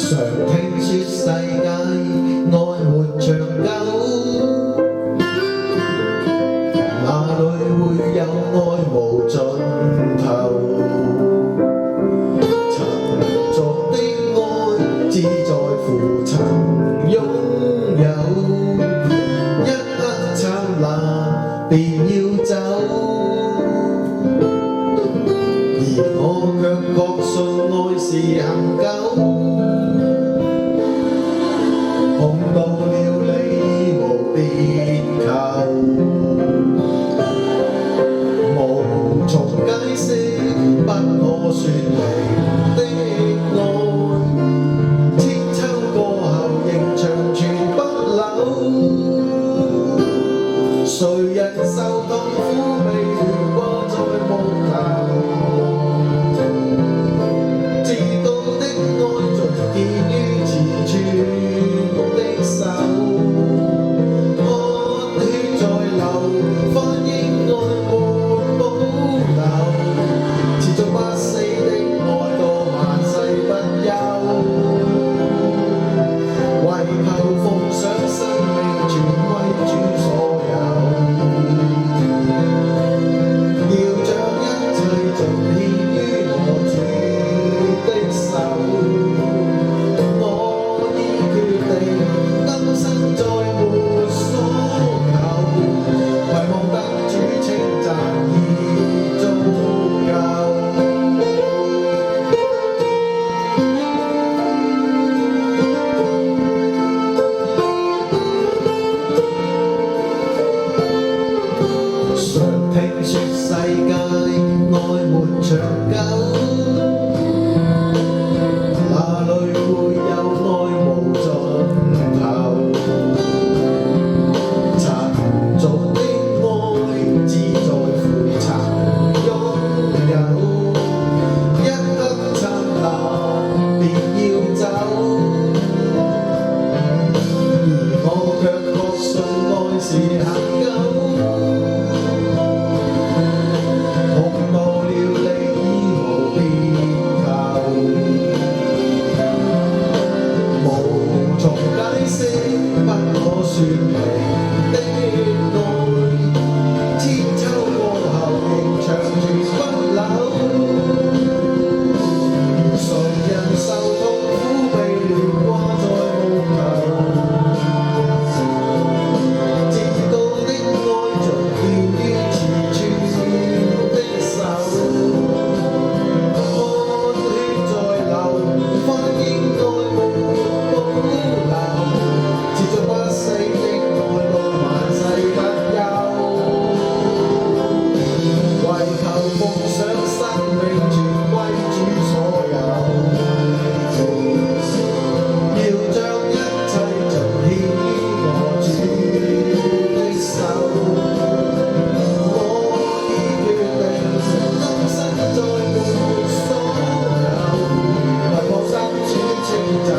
常聽說世界愛沒長久，哪裏會有愛無盡頭？曾作的愛只在乎曾擁有，一刻燦爛便要走，而我卻確信愛是恒久。碰到了你無別求，無從解釋，不可説明的愛，千秋過後仍長存不朽。誰人受痛苦被懸掛在木頭，至高的愛盡見於此處。聽說世界愛沒長久，哪裏會有愛無盡頭？曾做的愛只在乎曾擁有，一刻燦爛便要走，而我卻確信愛是恒久。不可説明的愛，千秋過後仍長存不朽。誰人受痛苦被懸掛在木頭，至高的愛盡見於此處的手，汗血在流，反映愛無保留。持續不死的愛到萬世不休，為求奉上生命全歸主所有，要將一切盡獻於我主的手。我已決定今生再沒所求，為獲得主稱讚。